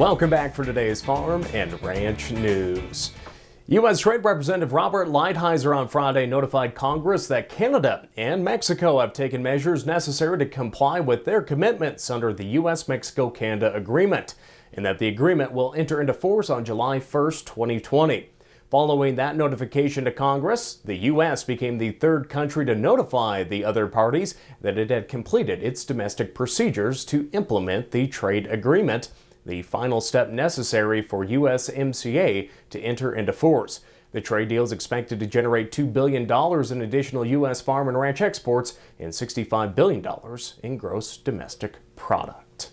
Welcome back for today's Farm and Ranch News. U.S. Trade Representative Robert Lighthizer on Friday notified Congress that Canada and Mexico have taken measures necessary to comply with their commitments under the U.S.-Mexico-Canada Agreement, and that the agreement will enter into force on July 1st, 2020. Following that notification to Congress, the U.S. became the third country to notify the other parties that it had completed its domestic procedures to implement the trade agreement, the final step necessary for USMCA to enter into force. The trade deal is expected to generate $2 billion in additional U.S. farm and ranch exports and $65 billion in gross domestic product.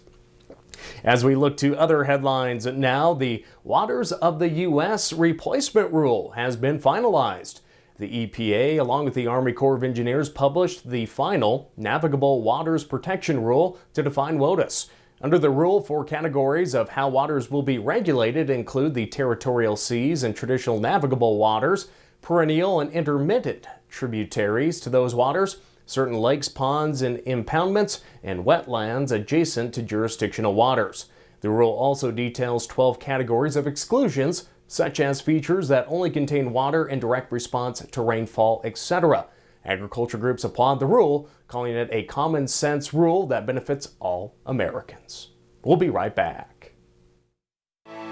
As we look to other headlines now, the Waters of the U.S. replacement rule has been finalized. The EPA, along with the Army Corps of Engineers, published the final Navigable Waters Protection Rule to define WOTUS. Under the rule, 4 categories of how waters will be regulated include the territorial seas and traditional navigable waters, perennial and intermittent tributaries to those waters, certain lakes, ponds, and impoundments, and wetlands adjacent to jurisdictional waters. The rule also details 12 categories of exclusions, such as features that only contain water in direct response to rainfall, etc. Agriculture groups applaud the rule, calling it a common sense rule that benefits all Americans. We'll be right back.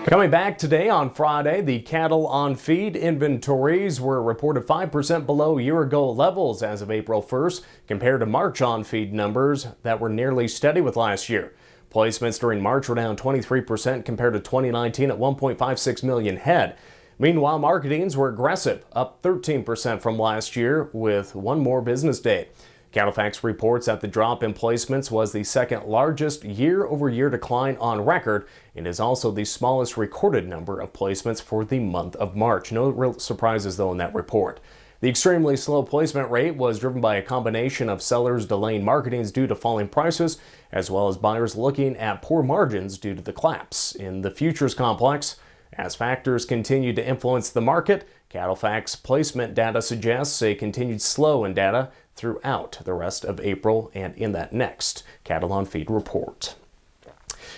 Coming back today on Friday, the cattle on feed inventories were reported 5% below year-ago levels as of April 1st, compared to March on feed numbers that were nearly steady with last year. Placements during March were down 23% compared to 2019 at 1.56 million head. Meanwhile, marketings were aggressive, up 13% from last year with one more business day. CattleFax reports that the drop in placements was the second largest year-over-year decline on record and is also the smallest recorded number of placements for the month of March. No real surprises, though, in that report. The extremely slow placement rate was driven by a combination of sellers delaying marketings due to falling prices, as well as buyers looking at poor margins due to the collapse in the futures complex. As factors continue to influence the market, CattleFax placement data suggests a continued slow in data throughout the rest of April and in that next Cattle on Feed report.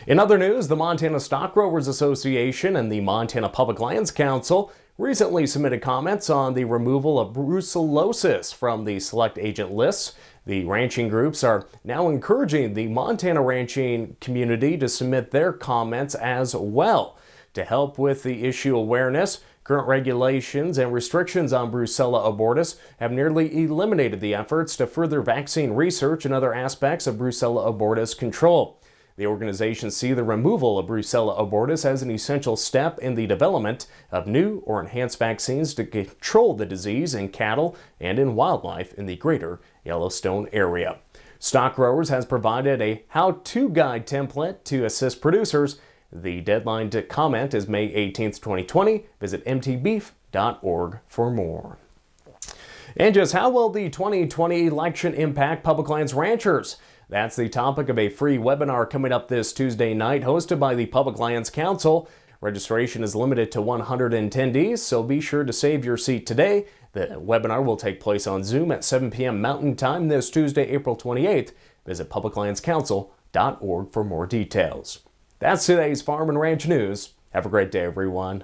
In other news, the Montana Stockgrowers Association and the Montana Public Lands Council recently submitted comments on the removal of brucellosis from the select agent lists. The ranching groups are now encouraging the Montana ranching community to submit their comments as well. To help with the issue awareness, current regulations and restrictions on Brucella abortus have nearly eliminated the efforts to further vaccine research and other aspects of Brucella abortus control. The organizations see the removal of Brucella abortus as an essential step in the development of new or enhanced vaccines to control the disease in cattle and in wildlife in the greater Yellowstone area. Stockgrowers has provided a how-to guide template to assist producers. The deadline to comment is May 18th, 2020. Visit mtbeef.org for more. And just how will the 2020 election impact public lands ranchers? That's the topic of a free webinar coming up this Tuesday night, hosted by the Public Lands Council. Registration is limited to 100 attendees, so be sure to save your seat today. The webinar will take place on Zoom at 7 p.m. Mountain Time this Tuesday, April 28th. Visit publiclandscouncil.org for more details. That's today's Farm and Ranch News. Have a great day, everyone.